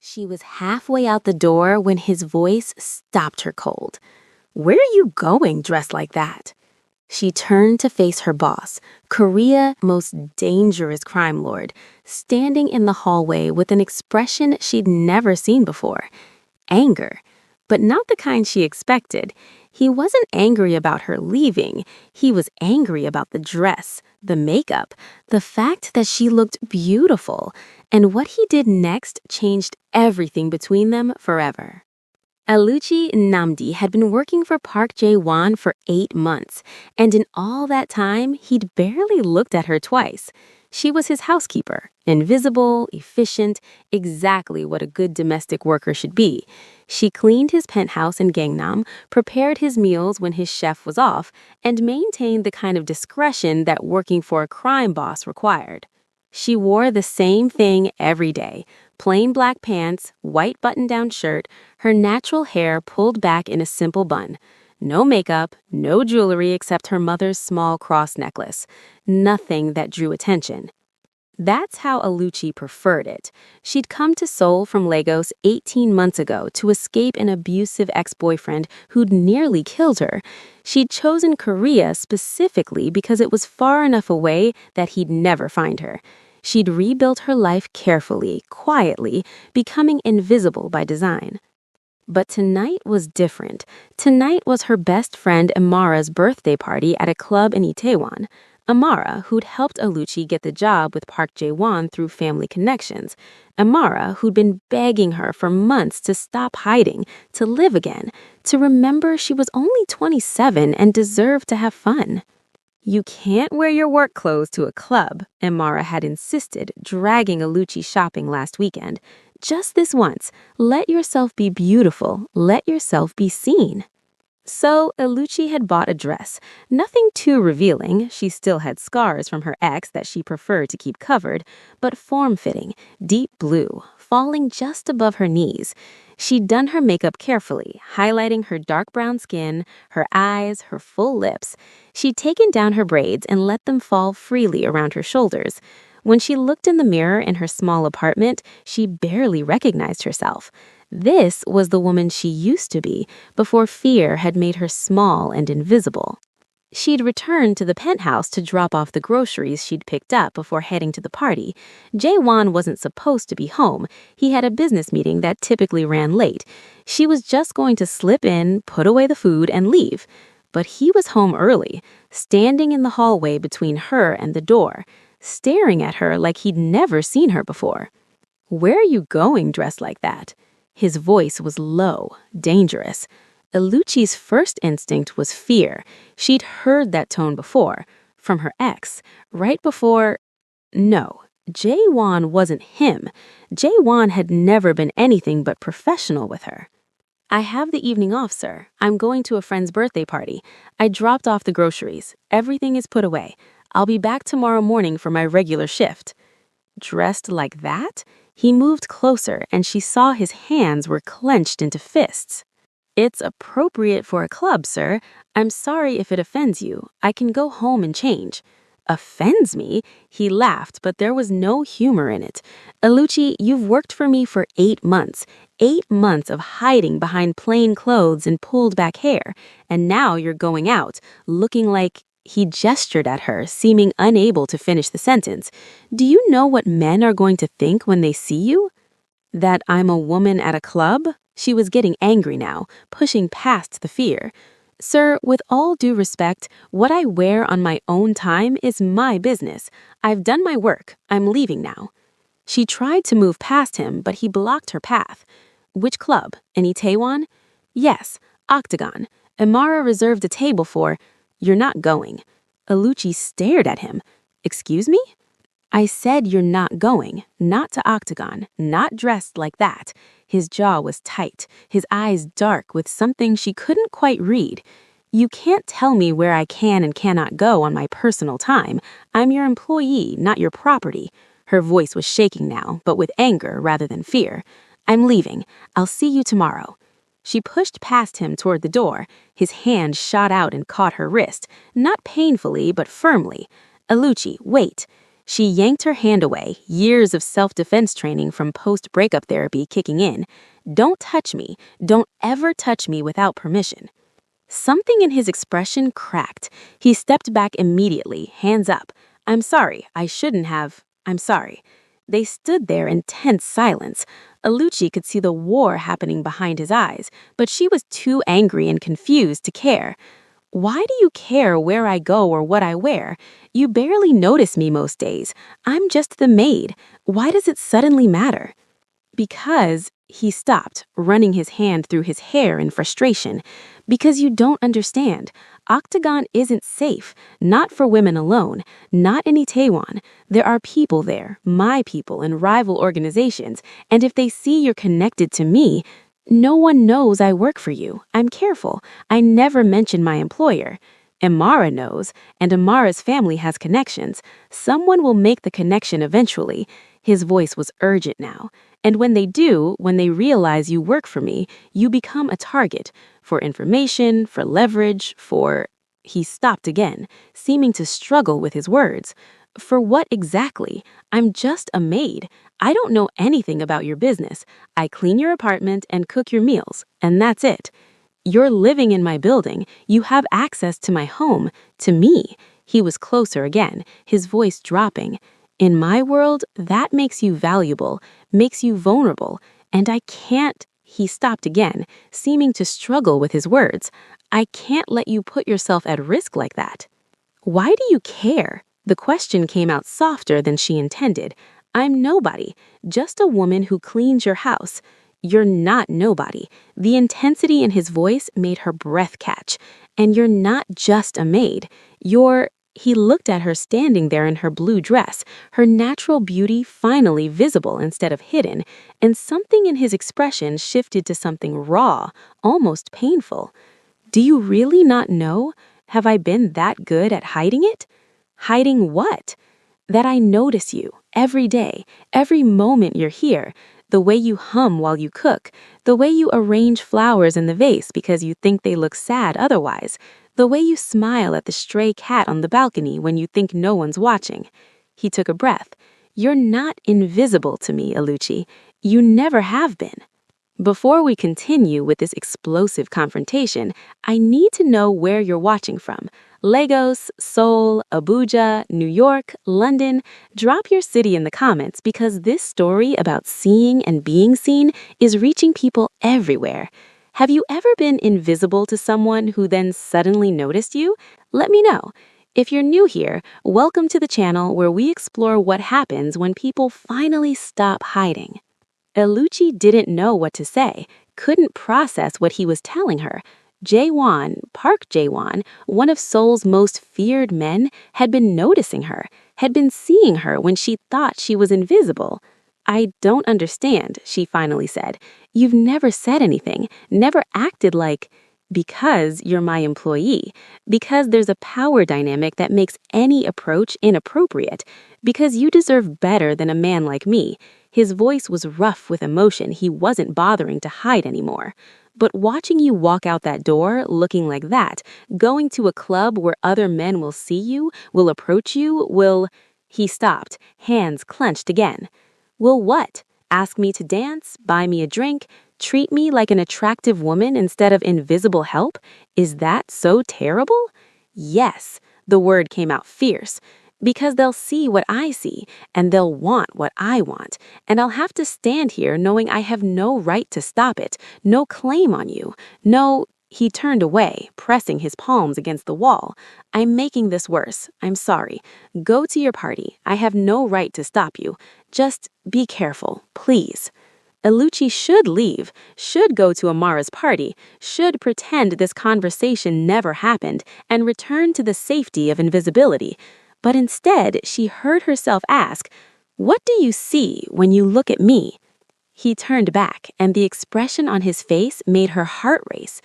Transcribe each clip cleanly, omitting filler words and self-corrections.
She was halfway out the door when his voice stopped her cold. "Where are you going dressed like that?" She turned to face her boss, Korea's most dangerous crime lord, standing in the hallway with an expression she'd never seen before. Anger, but not the kind she expected. He wasn't angry about her leaving. He was angry about the dress, the makeup, the fact that she looked beautiful. And what he did next changed everything between them forever. Aluchi Namdi had been working for Park Jae-won for 8 months, and in all that time, he'd barely looked at her twice. She was his housekeeper, invisible, efficient, exactly what a good domestic worker should be. She cleaned his penthouse in Gangnam, prepared his meals when his chef was off, and maintained the kind of discretion that working for a crime boss required. She wore the same thing every day: plain black pants, white button-down shirt, her natural hair pulled back in a simple bun. No makeup, no jewelry except her mother's small cross necklace. Nothing that drew attention. That's how Aluchi preferred it. She'd come to Seoul from Lagos 18 months ago to escape an abusive ex-boyfriend who'd nearly killed her. She'd chosen Korea specifically because it was far enough away that he'd never find her. She'd rebuilt her life carefully, quietly, becoming invisible by design. But tonight was different. Tonight was her best friend Amara's birthday party at a club in Itaewon. Amara, who'd helped Aluchi get the job with Park Jae-won through family connections. Amara, who'd been begging her for months to stop hiding, to live again, to remember she was only 27 and deserved to have fun. "You can't wear your work clothes to a club," Amara had insisted, dragging Aluchi shopping last weekend. "Just this once, let yourself be beautiful, let yourself be seen." So Aluchi had bought a dress. Nothing too revealing, she still had scars from her ex that she preferred to keep covered, but form-fitting, deep blue, falling just above her knees. She'd done her makeup carefully, highlighting her dark brown skin, her eyes, her full lips. She'd taken down her braids and let them fall freely around her shoulders. When she looked in the mirror in her small apartment, she barely recognized herself. This was the woman she used to be before fear had made her small and invisible. She'd returned to the penthouse to drop off the groceries she'd picked up before heading to the party. Jae-won wasn't supposed to be home. He had a business meeting that typically ran late. She was just going to slip in, put away the food, and leave. But he was home early, standing in the hallway between her and the door, staring at her like he'd never seen her before. "Where are you going dressed like that?" His voice was low, dangerous. Aluchi's first instinct was fear. She'd heard that tone before, from her ex, right before... No, Jae-won wasn't him. Jae-won had never been anything but professional with her. "I have the evening off, sir. I'm going to a friend's birthday party. I dropped off the groceries. Everything is put away. I'll be back tomorrow morning for my regular shift." Dressed like that? He moved closer, and she saw his hands were clenched into fists. "It's appropriate for a club, sir. I'm sorry if it offends you. I can go home and change." "Offends me?" He laughed, but there was no humor in it. "Aluchi, you've worked for me for 8 months. 8 months of hiding behind plain clothes and pulled back hair. And now you're going out, looking like..." He gestured at her, seeming unable to finish the sentence. "Do you know what men are going to think when they see you?" "That I'm a woman at a club?" She was getting angry now, pushing past the fear. "Sir, with all due respect, what I wear on my own time is my business. I've done my work. I'm leaving now." She tried to move past him, but he blocked her path. "Which club? In Itaewon?" "Yes, Octagon. Amara reserved a table for..." "You're not going." Aluchi stared at him. "Excuse me?" "I said you're not going. Not to Octagon. Not dressed like that." His jaw was tight, his eyes dark with something she couldn't quite read. "You can't tell me where I can and cannot go on my personal time. I'm your employee, not your property." Her voice was shaking now, but with anger rather than fear. "I'm leaving. I'll see you tomorrow." She pushed past him toward the door. His hand shot out and caught her wrist, not painfully, but firmly. "Aluchi, wait." She yanked her hand away, years of self-defense training from post-breakup therapy kicking in. Don't touch me. Don't ever touch me without permission. Something in his expression cracked. He stepped back immediately, hands up. I'm sorry, I shouldn't have. I'm sorry. They stood there in tense silence. Alucci could see the war happening behind his eyes, but she was too angry and confused to care. Why do you care where I go or what I wear? You barely notice me most days. I'm just the maid. Why does it suddenly matter? Because, he stopped, running his hand through his hair in frustration. Because you don't understand. Octagon isn't safe, not for women alone, not in Itaewon. There are people there, my people in rival organizations, and if they see you're connected to me, no one knows I work for you. I'm careful. I never mention my employer. Amara knows, and Amara's family has connections. Someone will make the connection eventually. His voice was urgent now. And when they do, when they realize you work for me, you become a target for information, for leverage, for... He stopped again, seeming to struggle with his words. For what exactly? I'm just a maid. I don't know anything about your business. I clean your apartment and cook your meals, and that's it. You're living in my building. You have access to my home, to me. He was closer again, his voice dropping. In my world, that makes you valuable, makes you vulnerable, and I can't... He stopped again, seeming to struggle with his words. I can't let you put yourself at risk like that. Why do you care? The question came out softer than she intended. I'm nobody, just a woman who cleans your house. You're not nobody. The intensity in his voice made her breath catch. And you're not just a maid. You're... He looked at her standing there in her blue dress, her natural beauty finally visible instead of hidden, and something in his expression shifted to something raw, almost painful. Do you really not know? Have I been that good at hiding it? Hiding what? That I notice you every day, every moment you're here, the way you hum while you cook, the way you arrange flowers in the vase because you think they look sad otherwise, the way you smile at the stray cat on the balcony when you think no one's watching. He took a breath. You're not invisible to me, Alucci. You never have been. Before we continue with this explosive confrontation, I need to know where you're watching from. Lagos, Seoul, Abuja, New York, London. Drop your city in the comments because this story about seeing and being seen is reaching people everywhere. Have you ever been invisible to someone who then suddenly noticed you? Let me know. If you're new here, welcome to the channel where we explore what happens when people finally stop hiding. Alucci didn't know what to say, couldn't process what he was telling her. Jaewon, Park Jaewon, one of Seoul's most feared men, had been noticing her, had been seeing her when she thought she was invisible. I don't understand, she finally said. You've never said anything, never acted like... Because you're my employee, because there's a power dynamic that makes any approach inappropriate, because you deserve better than a man like me. His voice was rough with emotion he wasn't bothering to hide anymore. But watching you walk out that door looking like that, going to a club where other men will see you, will approach you, will... He stopped, hands clenched again. Will what? Ask me to dance? Buy me a drink? Treat me like an attractive woman instead of invisible help? Is that so terrible? Yes, the word came out fierce. Because they'll see what I see, and they'll want what I want, and I'll have to stand here knowing I have no right to stop it, no claim on you, no... He turned away, pressing his palms against the wall. I'm making this worse. I'm sorry. Go to your party. I have no right to stop you. Just be careful, please. Alucci should leave, should go to Amara's party, should pretend this conversation never happened and return to the safety of invisibility. But instead, she heard herself ask, "What do you see when you look at me?" He turned back, and the expression on his face made her heart race.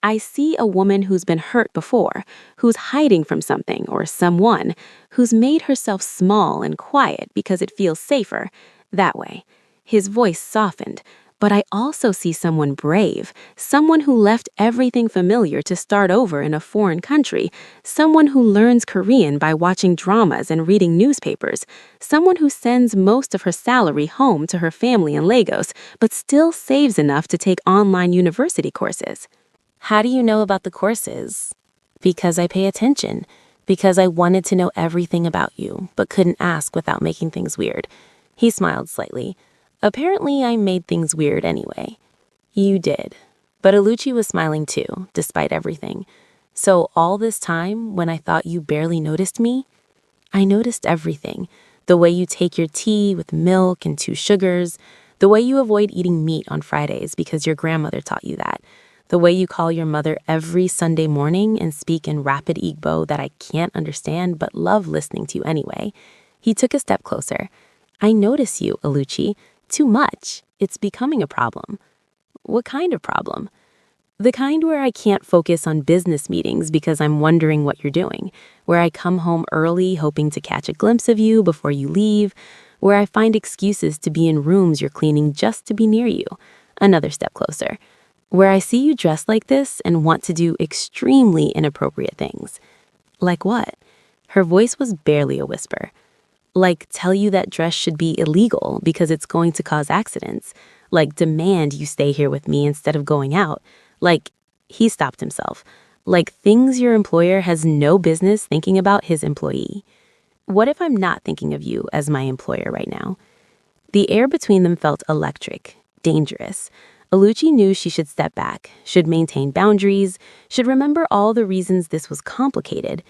I see a woman who's been hurt before, who's hiding from something or someone, who's made herself small and quiet because it feels safer. That way. His voice softened, But I also see someone brave, someone who left everything familiar to start over in a foreign country, someone who learns Korean by watching dramas and reading newspapers, someone who sends most of her salary home to her family in Lagos, but still saves enough to take online university courses. How do you know about the courses? Because I pay attention. Because I wanted to know everything about you, but couldn't ask without making things weird. He smiled slightly. Apparently, I made things weird anyway. You did. But Alucci was smiling too, despite everything. So all this time, when I thought you barely noticed me, I noticed everything. The way you take your tea with milk and 2 sugars, the way you avoid eating meat on Fridays because your grandmother taught you that, the way you call your mother every Sunday morning and speak in rapid Igbo that I can't understand but love listening to anyway. He took a step closer. I notice you, Alucci. Too much. It's becoming a problem. What kind of problem? The kind where I can't focus on business meetings because I'm wondering what you're doing, where I come home early hoping to catch a glimpse of you before you leave, where I find excuses to be in rooms you're cleaning just to be near you. Another step closer. Where I see you dressed like this and want to do extremely inappropriate things. Like what? Her voice was barely a whisper. Like tell you that dress should be illegal because it's going to cause accidents. Like demand you stay here with me instead of going out. Like, he stopped himself. Like things your employer has no business thinking about his employee. What if I'm not thinking of you as my employer right now? The air between them felt electric, dangerous. Alucci knew she should step back, should maintain boundaries, should remember all the reasons this was complicated.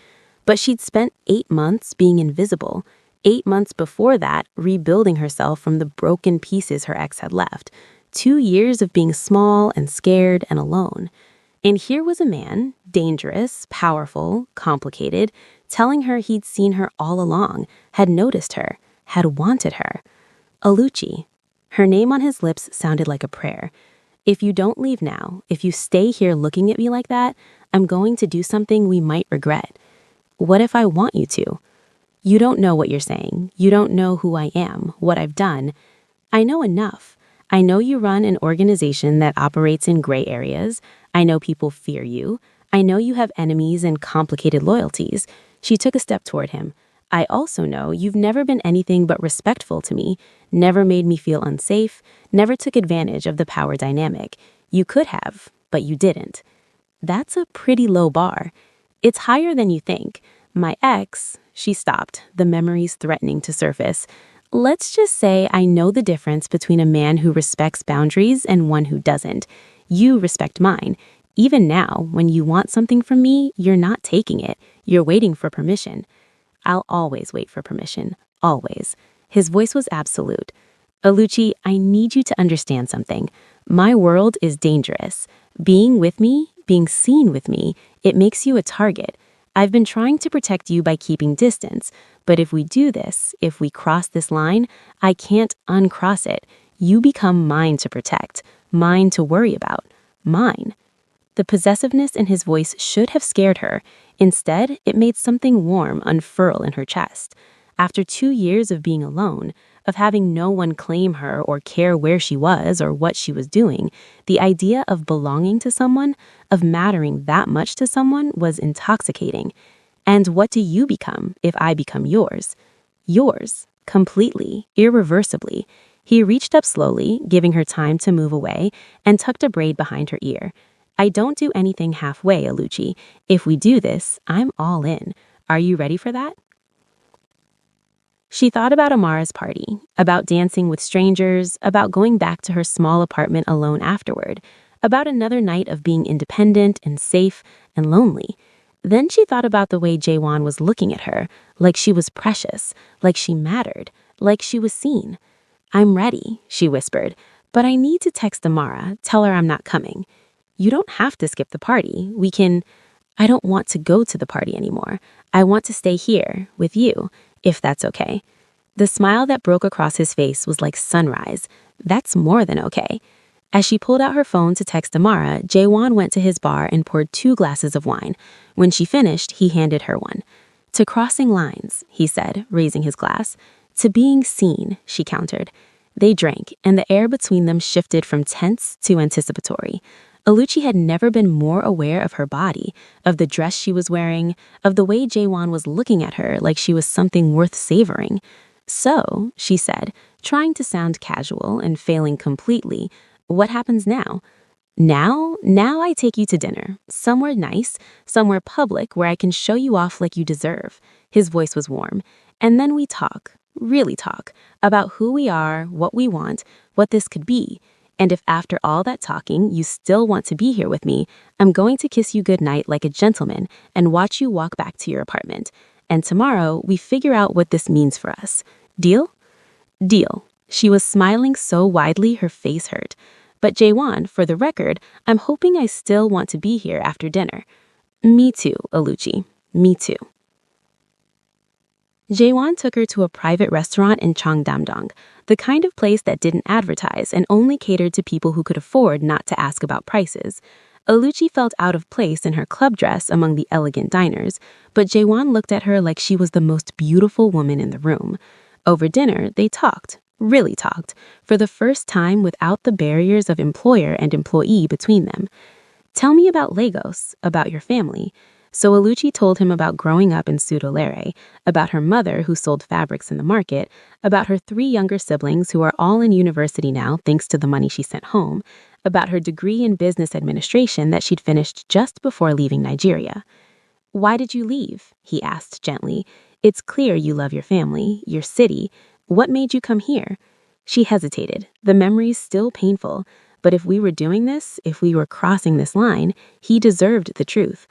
But she'd spent 8 months being invisible. 8 months before that, rebuilding herself from the broken pieces her ex had left. 2 years of being small and scared and alone. And here was a man, dangerous, powerful, complicated, telling her he'd seen her all along, had noticed her, had wanted her. Alucci. Her name on his lips sounded like a prayer. If you don't leave now, if you stay here looking at me like that, I'm going to do something we might regret. What if I want you to? You don't know what you're saying. You don't know who I am, what I've done. I know enough. I know you run an organization that operates in gray areas. I know people fear you. I know you have enemies and complicated loyalties. She took a step toward him. I also know you've never been anything but respectful to me, never made me feel unsafe, never took advantage of the power dynamic. You could have, but you didn't. That's a pretty low bar. It's higher than you think. My ex, she stopped, the memories threatening to surface. Let's just say I know the difference between a man who respects boundaries and one who doesn't. You respect mine. Even now, when you want something from me, you're not taking it. You're waiting for permission. I'll always wait for permission. Always. His voice was absolute. Alucci, I need you to understand something. My world is dangerous. Being with me, being seen with me, it makes you a target. I've been trying to protect you by keeping distance, but if we do this, if we cross this line, I can't uncross it. You become mine to protect, mine to worry about, mine. The possessiveness in his voice should have scared her. Instead, it made something warm unfurl in her chest. After 2 years of being alone, of having no one claim her or care where she was or what she was doing, the idea of belonging to someone, of mattering that much to someone, was intoxicating. And what do you become if I become yours? Yours, completely, irreversibly. He reached up slowly, giving her time to move away, and tucked a braid behind her ear. I don't do anything halfway, Alucci. If we do this, I'm all in. Are you ready for that? She thought about Amara's party, about dancing with strangers, about going back to her small apartment alone afterward, about another night of being independent and safe and lonely. Then she thought about the way Jaewon was looking at her, like she was precious, like she mattered, like she was seen. I'm ready, she whispered, but I need to text Amara, tell her I'm not coming. You don't have to skip the party. We can... I don't want to go to the party anymore. I want to stay here with you, if that's okay. The smile that broke across his face was like sunrise. That's more than okay. As she pulled out her phone to text Amara, Jaewon went to his bar and poured 2 glasses of wine. When she finished, he handed her one. To crossing lines, he said, raising his glass. To being seen, she countered. They drank, and the air between them shifted from tense to anticipatory. Aluchi had never been more aware of her body, of the dress she was wearing, of the way Jaewon was looking at her like she was something worth savoring. "So," she said, trying to sound casual and failing completely, "what happens now?" Now I take you to dinner. Somewhere nice, somewhere public where I can show you off like you deserve." His voice was warm. "And then we talk, really talk, about who we are, what we want, what this could be. And if after all that talking you still want to be here with me, I'm going to kiss you goodnight like a gentleman and watch you walk back to your apartment. And tomorrow we figure out what this means for us. Deal?" "Deal." She was smiling so widely her face hurt. "But Jaewon, for the record, I'm hoping I still want to be here after dinner." "Me too, Aluchi. Me too." Jaewon took her to a private restaurant in Cheongdam-dong, the kind of place that didn't advertise and only catered to people who could afford not to ask about prices. Aluchi felt out of place in her club dress among the elegant diners, but Jaewon looked at her like she was the most beautiful woman in the room. Over dinner, they talked, really talked, for the first time without the barriers of employer and employee between them. "Tell me about Lagos, about your family." So Aluchi told him about growing up in Sudolere, about her mother who sold fabrics in the market, about her 3 younger siblings who are all in university now thanks to the money she sent home, about her degree in business administration that she'd finished just before leaving Nigeria. "Why did you leave?" he asked gently. "It's clear you love your family, your city. What made you come here?" She hesitated, the memories still painful. But if we were doing this, if we were crossing this line, he deserved the truth.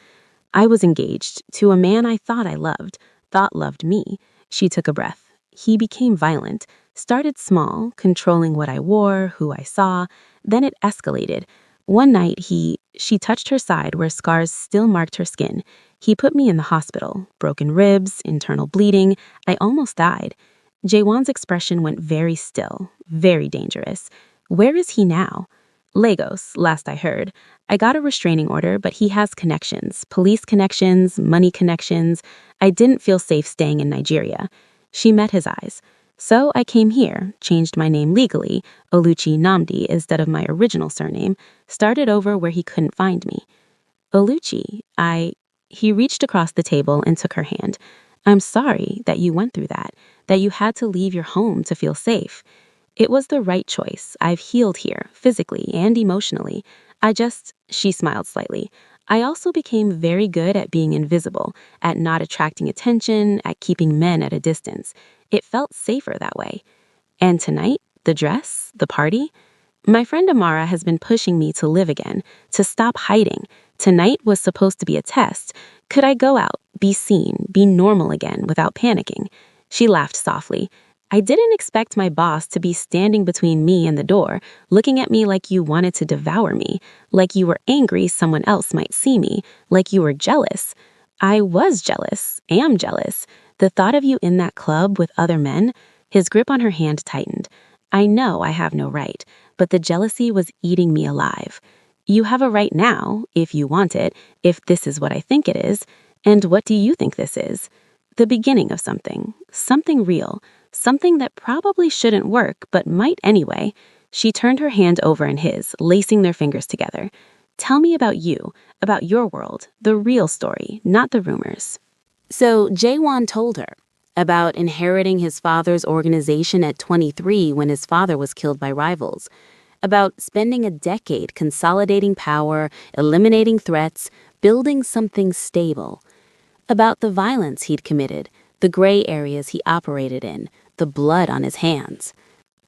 "I was engaged to a man I thought I loved, thought loved me." She took a breath. "He became violent, started small, controlling what I wore, who I saw. Then it escalated. One night she touched her side where scars still marked her skin. He put me in the hospital, broken ribs, internal bleeding. I almost died." Jaewon's expression went very still, very dangerous. "Where is he now?" "Lagos, last I heard. I got a restraining order, but he has connections, police connections, money connections. I didn't feel safe staying in Nigeria." She met his eyes. "So I came here, changed my name legally, Oluchi Namdi instead of my original surname, started over where he couldn't find me." "Oluchi, He reached across the table and took her hand. "I'm sorry that you went through that you had to leave your home to feel safe. It was the right choice. I've healed here, physically and emotionally. She smiled slightly. "I also became very good at being invisible, at not attracting attention, at keeping men at a distance. It felt safer that way." "And tonight, the dress, the party?" "My friend Amara has been pushing me to live again, to stop hiding. Tonight was supposed to be a test. Could I go out, be seen, be normal again without panicking?" She laughed softly. "I didn't expect my boss to be standing between me and the door, looking at me like you wanted to devour me, like you were angry someone else might see me, like you were jealous." "I was jealous, am jealous. The thought of you in that club with other men." His grip on her hand tightened. "I know I have no right, but the jealousy was eating me alive. You have a right now, if you want it, if this is what I think it is. And what do you think this is?" "The beginning of something real. Something that probably shouldn't work, but might anyway." She turned her hand over in his, lacing their fingers together. "Tell me about you, about your world, the real story, not the rumors." So Jaewon told her about inheriting his father's organization at 23 when his father was killed by rivals, about spending a decade consolidating power, eliminating threats, building something stable, about the violence he'd committed, the gray areas he operated in, the blood on his hands.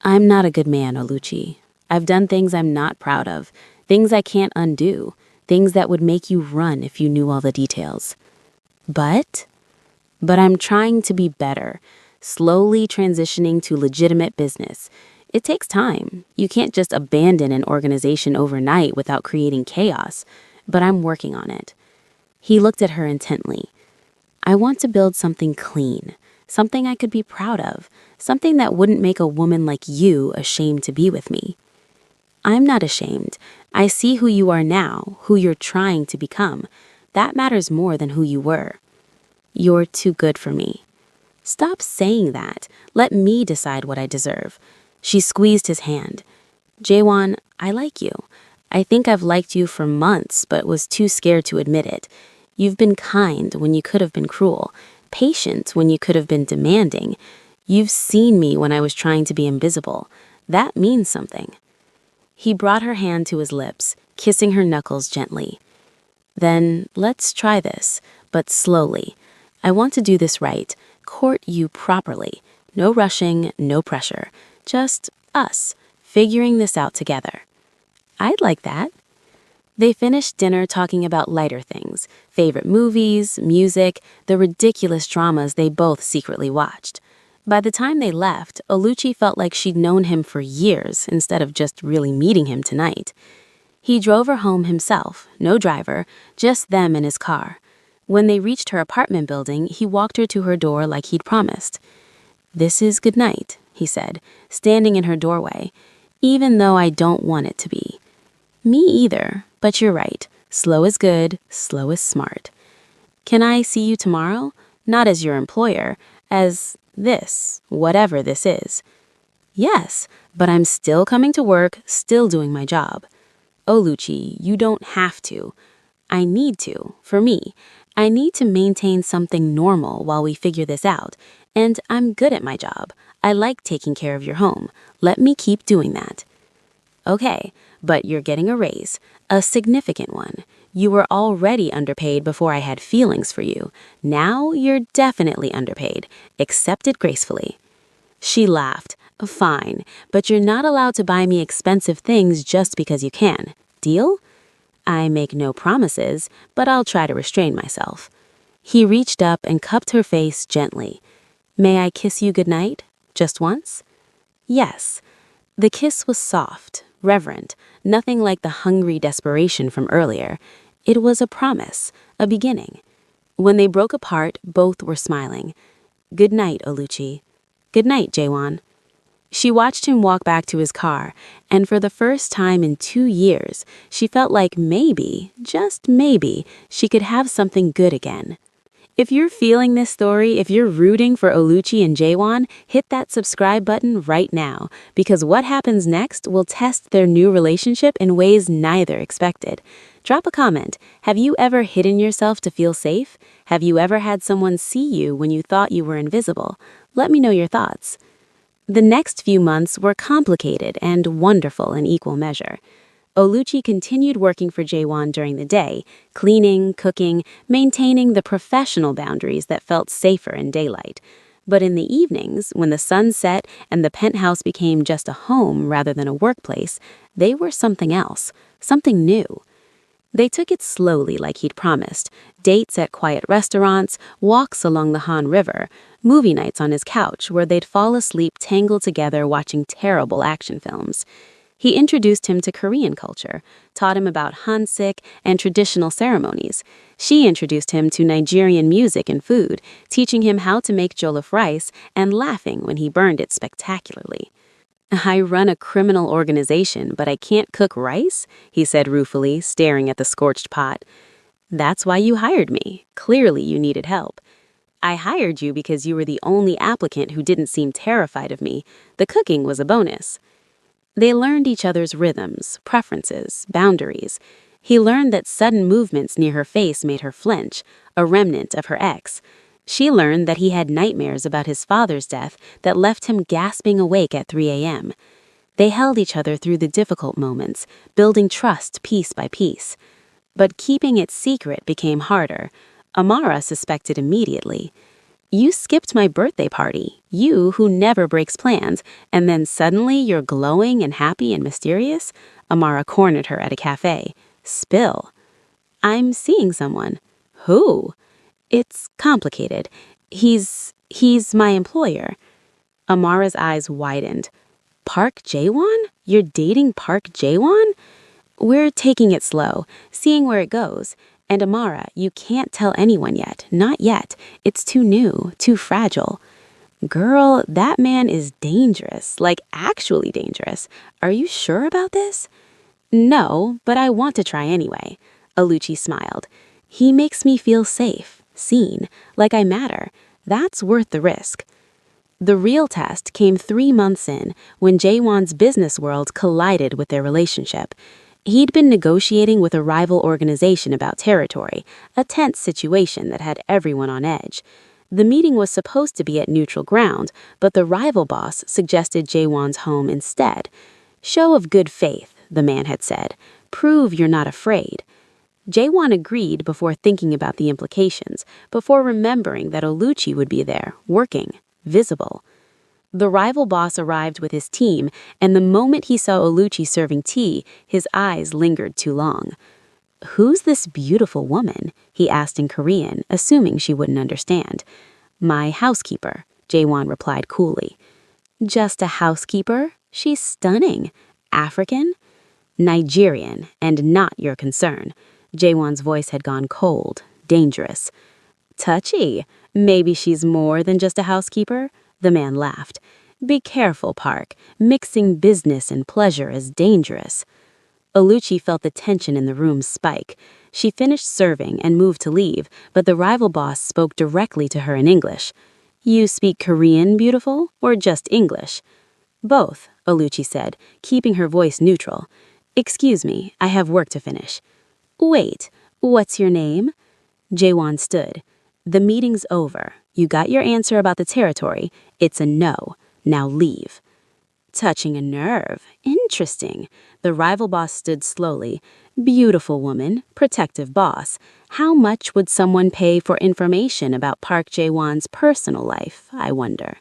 "I'm not a good man, Oluchi. I've done things I'm not proud of, things I can't undo, things that would make you run if you knew all the details. But I'm trying to be better, slowly transitioning to legitimate business. It takes time. You can't just abandon an organization overnight without creating chaos, but I'm working on it." He looked at her intently. "I want to build something clean, something I could be proud of, something that wouldn't make a woman like you ashamed to be with me." "I'm not ashamed. I see who you are now, who you're trying to become. That matters more than who you were." "You're too good for me." "Stop saying that. Let me decide what I deserve." She squeezed his hand. Jaewon, I like you. I think I've liked you for months, but was too scared to admit it. You've been kind when you could have been cruel, patient when you could have been demanding. You've seen me when I was trying to be invisible. That means something. He brought her hand to his lips, kissing her knuckles gently. Then let's try this, but slowly. I want to do this right, court you properly. No rushing, no pressure. Just us, figuring this out together. I'd like that. They finished dinner talking about lighter things, favorite movies, music, the ridiculous dramas they both secretly watched. By the time they left, Oluchi felt like she'd known him for years instead of just really meeting him tonight. He drove her home himself, no driver, just them in his car. When they reached her apartment building, he walked her to her door like he'd promised. This is good night, he said, standing in her doorway, even though I don't want it to be. Me either, but you're right. Slow is good, slow is smart. Can I see you tomorrow? Not as your employer, as this, whatever this is. Yes, but I'm still coming to work, still doing my job. Oh, Lucci, you don't have to. I need to, for me. I need to maintain something normal while we figure this out, and I'm good at my job. I like taking care of your home. Let me keep doing that. Okay, but you're getting a raise, a significant one. You were already underpaid before I had feelings for you. Now you're definitely underpaid. Accept it gracefully. She laughed. Fine, but you're not allowed to buy me expensive things just because you can. Deal? I make no promises, but I'll try to restrain myself. He reached up and cupped her face gently. May I kiss you goodnight? Just once? Yes. The kiss was soft, reverent, nothing like the hungry desperation from earlier. It was a promise, a beginning. When they broke apart, both were smiling. Good night, Oluchi. Good night, Jaewon. She watched him walk back to his car, and for the first time in 2 years, she felt like maybe, just maybe, she could have something good again. If you're feeling this story, if you're rooting for Oluchi and Jaewon, hit that subscribe button right now, because what happens next will test their new relationship in ways neither expected. Drop a comment. Have you ever hidden yourself to feel safe? Have you ever had someone see you when you thought you were invisible? Let me know your thoughts. The next few months were complicated and wonderful in equal measure. Oluchi continued working for Jaewon during the day, cleaning, cooking, maintaining the professional boundaries that felt safer in daylight. But in the evenings, when the sun set and the penthouse became just a home rather than a workplace, they were something else, something new. They took it slowly like he'd promised. Dates at quiet restaurants, walks along the Han River, movie nights on his couch where they'd fall asleep tangled together watching terrible action films. He introduced him to Korean culture, taught him about hansik and traditional ceremonies. She introduced him to Nigerian music and food, teaching him how to make jollof rice and laughing when he burned it spectacularly. I run a criminal organization, but I can't cook rice, he said ruefully, staring at the scorched pot. That's why you hired me. Clearly you needed help. I hired you because you were the only applicant who didn't seem terrified of me. The cooking was a bonus. They learned each other's rhythms, preferences, boundaries. He learned that sudden movements near her face made her flinch, a remnant of her ex. She learned that he had nightmares about his father's death that left him gasping awake at 3 a.m. They held each other through the difficult moments, building trust piece by piece. But keeping it secret became harder. Amara suspected immediately. You skipped my birthday party, you who never breaks plans, and then suddenly you're glowing and happy and mysterious? Amara cornered her at a cafe. Spill. I'm seeing someone. Who? It's complicated. He's my employer. Amara's eyes widened. Park Jaewon? You're dating Park Jaewon? We're taking it slow, seeing where it goes. And Amara, you can't tell anyone yet. Not yet. It's too new, too fragile. Girl, that man is dangerous, like actually dangerous. Are you sure about this? No, but I want to try anyway. Oluchi smiled. He makes me feel safe, seen, like I matter. That's worth the risk. The real test came 3 months in when Jaewon's business world collided with their relationship. He'd been negotiating with a rival organization about territory, a tense situation that had everyone on edge. The meeting was supposed to be at neutral ground, but the rival boss suggested Jaewon's home instead. "Show of good faith," the man had said. "Prove you're not afraid." Jaewon agreed before thinking about the implications, before remembering that Oluchi would be there, working, visible. The rival boss arrived with his team, and the moment he saw Oluchi serving tea, his eyes lingered too long. "Who's this beautiful woman?" he asked in Korean, assuming she wouldn't understand. "My housekeeper," Jaewon replied coolly. "Just a housekeeper? She's stunning. African?" "Nigerian, and not your concern." Jaewon's voice had gone cold, dangerous. "Touchy. Maybe she's more than just a housekeeper?" The man laughed. "Be careful, Park. Mixing business and pleasure is dangerous." Oluchi felt the tension in the room spike. She finished serving and moved to leave, but the rival boss spoke directly to her in English. "You speak Korean, beautiful, or just English?" "Both," Oluchi said, keeping her voice neutral. "Excuse me, I have work to finish." "Wait, what's your name?" Jaewon stood. "The meeting's over. You got your answer about the territory. It's a no. Now leave." Touching a nerve. Interesting. The rival boss stood slowly. "Beautiful woman, protective boss. How much would someone pay for information about Park Jaewon's personal life, I wonder?"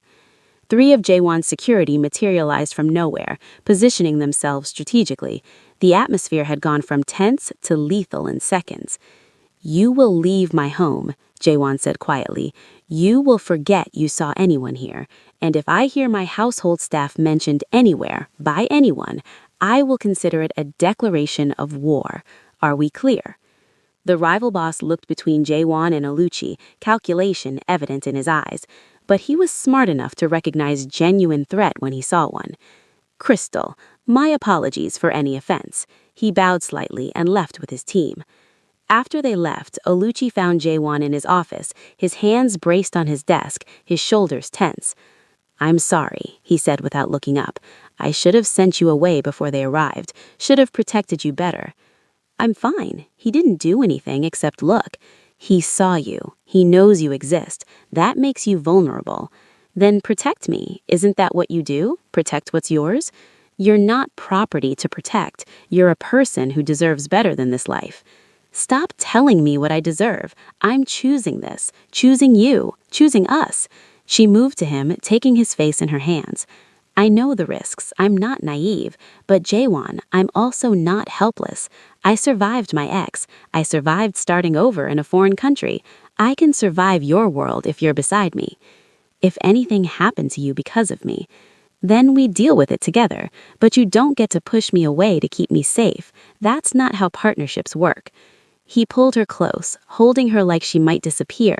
3 of Jaewon's security materialized from nowhere, positioning themselves strategically. The atmosphere had gone from tense to lethal in seconds. "You will leave my home," Jaewon said quietly. "You will forget you saw anyone here. And if I hear my household staff mentioned anywhere, by anyone, I will consider it a declaration of war. Are we clear?" The rival boss looked between Jaewon and Oluchi, calculation evident in his eyes. But he was smart enough to recognize genuine threat when he saw one. "Crystal, my apologies for any offense." He bowed slightly and left with his team. After they left, Oluchi found Jaewon in his office, his hands braced on his desk, his shoulders tense. "I'm sorry," he said without looking up. "I should have sent you away before they arrived, should have protected you better." "I'm fine. He didn't do anything except look." "He saw you. He knows you exist. That makes you vulnerable." "Then protect me. Isn't that what you do? Protect what's yours?" "You're not property to protect. You're a person who deserves better than this life." "Stop telling me what I deserve. I'm choosing this, choosing you, choosing us." She moved to him, taking his face in her hands. "I know the risks. I'm not naive. But Jaewon, I'm also not helpless. I survived my ex. I survived starting over in a foreign country. I can survive your world if you're beside me. If anything happened to you because of me, then we deal with it together. But you don't get to push me away to keep me safe. That's not how partnerships work." He pulled her close, holding her like she might disappear.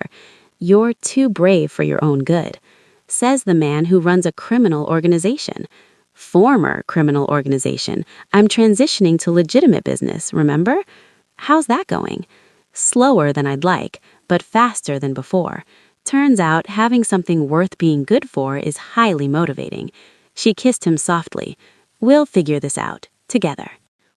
"You're too brave for your own good," says the man who runs a criminal organization. "Former criminal organization. I'm transitioning to legitimate business, remember?" "How's that going?" "Slower than I'd like, but faster than before. Turns out having something worth being good for is highly motivating." She kissed him softly. "We'll figure this out, together."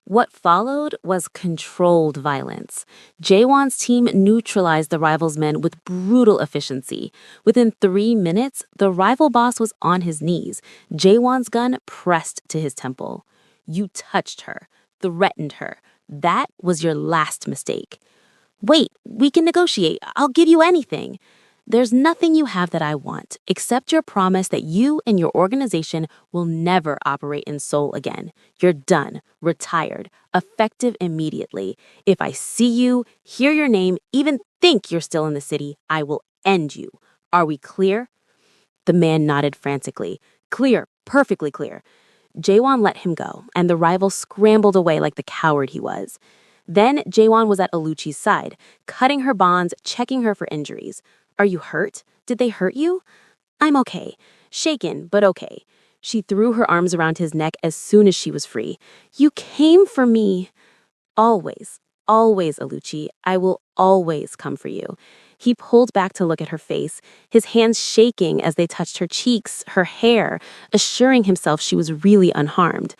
What followed was controlled violence. Jaewon's team neutralized the rival's men with brutal efficiency. Within 3 minutes, the rival boss was on his knees, Jaewon's gun pressed to his temple. "You touched her, threatened her. That was your last mistake." "Wait, we can negotiate. I'll give you anything." "There's nothing you have that I want, except your promise that you and your organization will never operate in Seoul again. You're done, retired, effective immediately. If I see you, hear your name, even think you're still in the city, I will end you. Are we clear?" The man nodded frantically. "Clear, perfectly clear." Jaewon let him go, and the rival scrambled away like the coward he was. Then Jaewon was at Oluchi's side, cutting her bonds, checking her for injuries. "Are you hurt? Did they hurt you?" "I'm okay. Shaken, but okay." She threw her arms around his neck as soon as she was free. "You came for me." "Always, Always, Alucci. I will always come for you. He pulled back to look at her face, his hands shaking as they touched her cheeks, her hair, assuring himself she was really unharmed.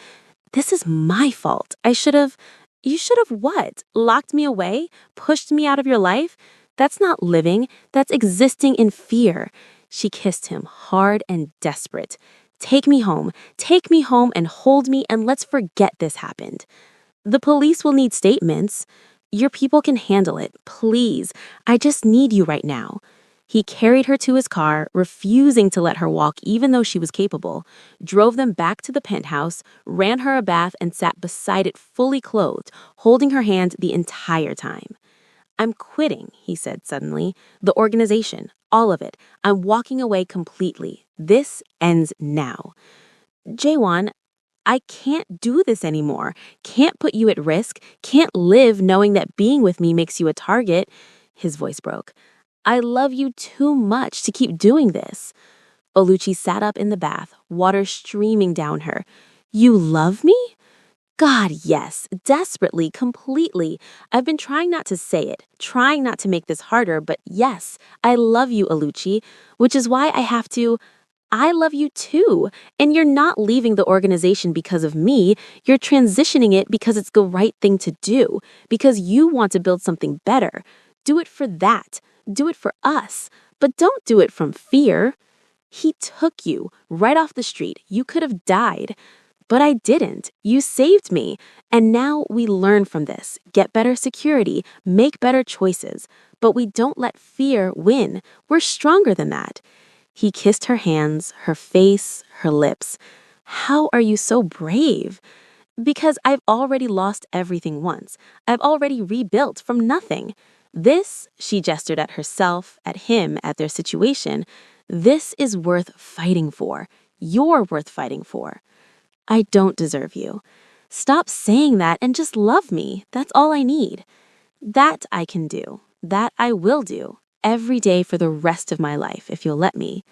This is my fault. You should have what? Locked me away? Pushed me out of your life? That's not living. That's existing in fear. She kissed him, hard and desperate. Take me home. Take me home and hold me, and let's forget this happened. The police will need statements. Your people can handle it. Please. I just need you right now. He carried her to his car, refusing to let her walk even though she was capable, drove them back to the penthouse, ran her a bath, and sat beside it fully clothed, holding her hand the entire time. I'm quitting, he said suddenly. The organization, all of it. I'm walking away completely. This ends now. Jaewon, I can't do this anymore. Can't put you at risk. Can't live knowing that being with me makes you a target. His voice broke. I love you too much to keep doing this. Oluchi sat up in the bath, water streaming down her. You love me? God, yes, desperately, completely. I've been trying not to say it, trying not to make this harder, but yes, I love you, Oluchi, which is why I love you too. And you're not leaving the organization because of me. You're transitioning it because it's the right thing to do, because you want to build something better. Do it for that. Do it for us. But don't do it from fear. He took you right off the street. You could have died. But I didn't. You saved me. And now we learn from this, get better security, make better choices. But we don't let fear win. We're stronger than that. He kissed her hands, her face, her lips. How are you so brave? Because I've already lost everything once. I've already rebuilt from nothing. This, she gestured at herself, at him, at their situation, this is worth fighting for. You're worth fighting for. I don't deserve you. Stop saying that and just love me. That's all I need. That I can do. That I will do. Every day for the rest of my life, if you'll let me.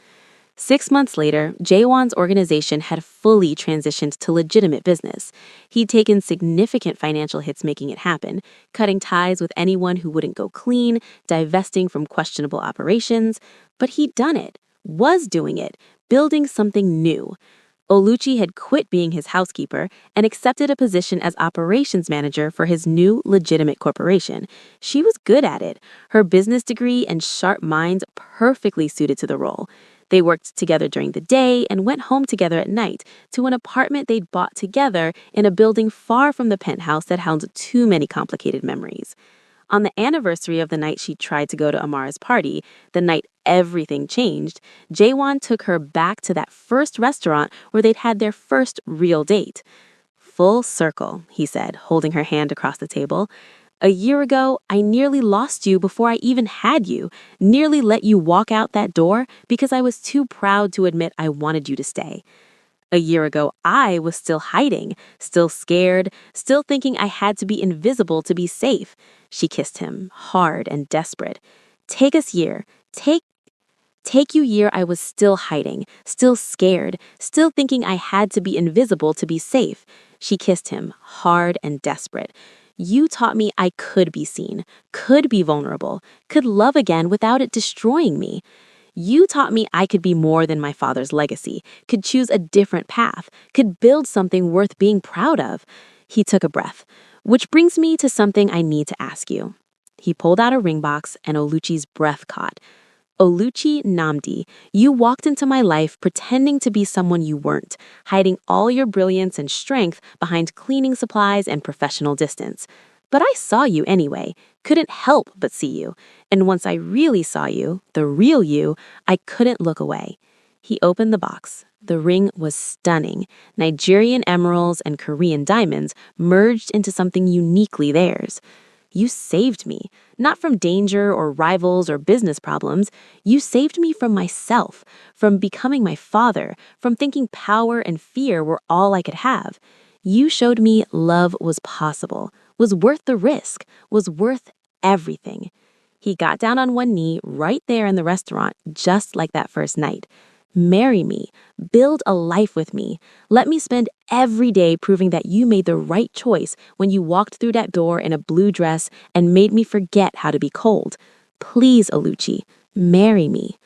6 months later, Jaewon's organization had fully transitioned to legitimate business. He'd taken significant financial hits making it happen, cutting ties with anyone who wouldn't go clean, divesting from questionable operations. But he'd done it, was doing it, building something new. Oluchi had quit being his housekeeper and accepted a position as operations manager for his new legitimate corporation. She was good at it. Her business degree and sharp mind perfectly suited to the role. They worked together during the day and went home together at night to an apartment they'd bought together in a building far from the penthouse that held too many complicated memories. On the anniversary of the night she tried to go to Amara's party, the night everything changed, Jaewon took her back to that first restaurant where they'd had their first real date. Full circle, he said, holding her hand across the table. A year ago, I nearly lost you before I even had you, nearly let you walk out that door because I was too proud to admit I wanted you to stay. A year ago, I was still hiding, still scared, still thinking I had to be invisible to be safe. She kissed him, hard and desperate. Take us year. Take you year I was still hiding, still scared, still thinking I had to be invisible to be safe. She kissed him, hard and desperate. You taught me I could be seen, could be vulnerable, could love again without it destroying me. You taught me I could be more than my father's legacy, could choose a different path, could build something worth being proud of. He took a breath, which brings me to something I need to ask you. He pulled out a ring box and Oluchi's breath caught. Oluchi Namdi, you walked into my life pretending to be someone you weren't, hiding all your brilliance and strength behind cleaning supplies and professional distance. But I saw you anyway, couldn't help but see you. And once I really saw you, the real you, I couldn't look away. He opened the box. The ring was stunning. Nigerian emeralds and Korean diamonds merged into something uniquely theirs. You saved me, not from danger or rivals or business problems. You saved me from myself, from becoming my father, from thinking power and fear were all I could have. You showed me love was possible, was worth the risk, was worth everything. He got down on one knee right there in the restaurant, just like that first night. Marry me. Build a life with me. Let me spend every day proving that you made the right choice when you walked through that door in a blue dress and made me forget how to be cold. Please, Alucci, marry me."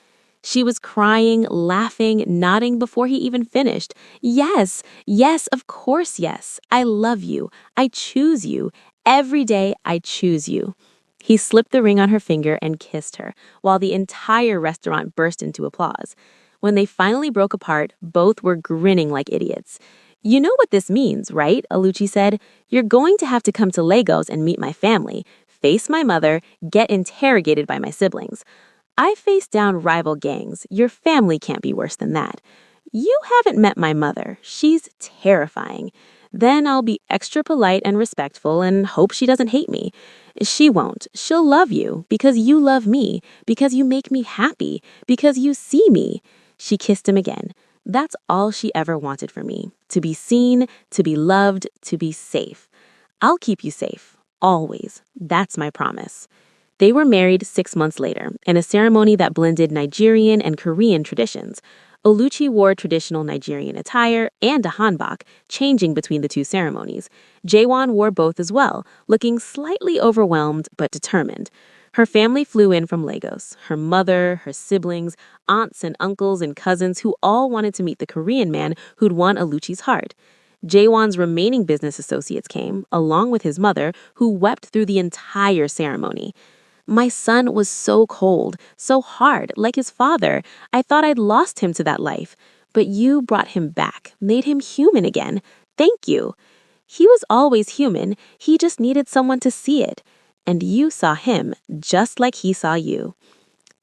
She was crying, laughing, nodding before he even finished. "Yes, yes, of course, yes. I love you. I choose you. Every day I choose you." He slipped the ring on her finger and kissed her, while the entire restaurant burst into applause. When they finally broke apart, both were grinning like idiots. "You know what this means, right?" Alucci said. "You're going to have to come to Legos and meet my family, face my mother, get interrogated by my siblings. I face down rival gangs. Your family can't be worse than that. You haven't met my mother. She's terrifying. Then I'll be extra polite and respectful and hope she doesn't hate me. She won't. She'll love you because you love me, because you make me happy, because you see me." She kissed him again. That's all she ever wanted from me. To be seen, to be loved, to be safe. "I'll keep you safe. Always. That's my promise." They were married 6 months later, in a ceremony that blended Nigerian and Korean traditions. Oluchi wore traditional Nigerian attire and a hanbok, changing between the two ceremonies. Jaewon wore both as well, looking slightly overwhelmed but determined. Her family flew in from Lagos, her mother, her siblings, aunts and uncles and cousins who all wanted to meet the Korean man who'd won Aluchi's heart. Jaewon's remaining business associates came, along with his mother, who wept through the entire ceremony. "My son was so cold, so hard, like his father. I thought I'd lost him to that life. But you brought him back, made him human again. Thank you." "He was always human. He just needed someone to see it. And you saw him, just like he saw you."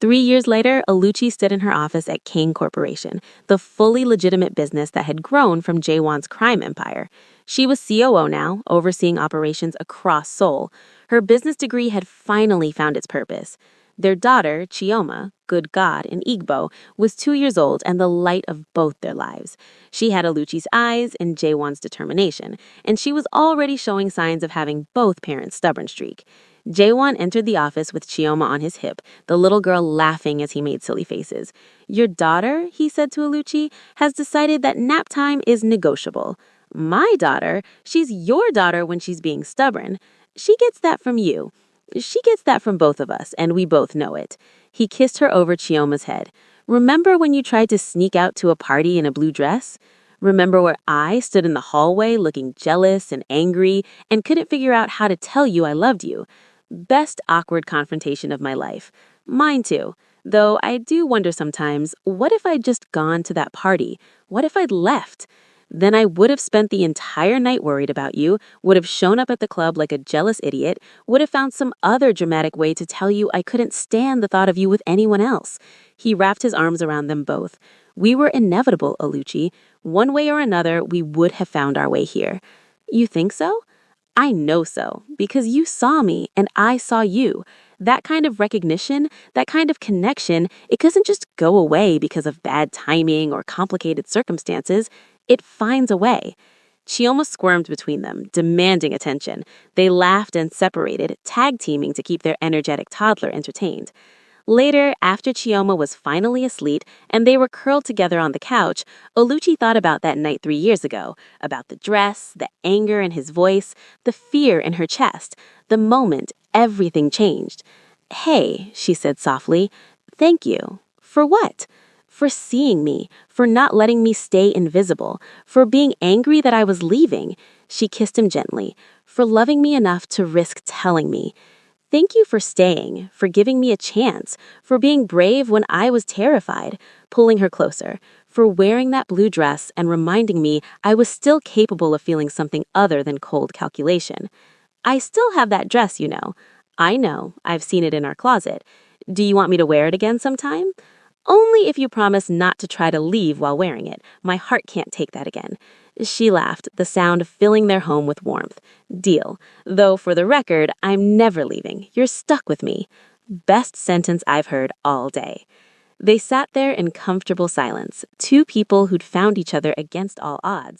3 years later, Alucci stood in her office at Kane Corporation, the fully legitimate business that had grown from Jaewon's crime empire. She was COO now, overseeing operations across Seoul. Her business degree had finally found its purpose. Their daughter, Chioma, good God, in Igbo, was 2 years old and the light of both their lives. She had Aluchi's eyes and Jaewon's determination, and she was already showing signs of having both parents' stubborn streak. Jaewon entered the office with Chioma on his hip, the little girl laughing as he made silly faces. "Your daughter," he said to Aluchi, "has decided that nap time is negotiable." "My daughter? She's your daughter when she's being stubborn. She gets that from you. She gets that from both of us, and we both know it." He kissed her over Chioma's head. "Remember when you tried to sneak out to a party in a blue dress? Remember where I stood in the hallway looking jealous and angry and couldn't figure out how to tell you I loved you? Best awkward confrontation of my life. Mine too. Though I do wonder sometimes, what if I'd just gone to that party? What if I'd left? Then I would have spent the entire night worried about you, would have shown up at the club like a jealous idiot, would have found some other dramatic way to tell you I couldn't stand the thought of you with anyone else." He wrapped his arms around them both. "We were inevitable, Aluchi. One way or another, we would have found our way here." "You think so?" "I know so, because you saw me and I saw you. That kind of recognition, that kind of connection, it doesn't just go away because of bad timing or complicated circumstances. It finds a way." Chioma squirmed between them, demanding attention. They laughed and separated, tag-teaming to keep their energetic toddler entertained. Later, after Chioma was finally asleep and they were curled together on the couch, Oluchi thought about that night 3 years ago, about the dress, the anger in his voice, the fear in her chest. The moment everything changed. "Hey," she said softly, "thank you." "For what?" "For seeing me, for not letting me stay invisible, for being angry that I was leaving." She kissed him gently. "For loving me enough to risk telling me. Thank you for staying, for giving me a chance, for being brave when I was terrified," pulling her closer, "for wearing that blue dress and reminding me I was still capable of feeling something other than cold calculation. I still have that dress, you know. I know, I've seen it in our closet. Do you want me to wear it again sometime? Only if you promise not to try to leave while wearing it. My heart can't take that again." She laughed, the sound filling their home with warmth. "Deal. Though, for the record, I'm never leaving. You're stuck with me." Best sentence I've heard all day. They sat there in comfortable silence, two people who'd found each other against all odds.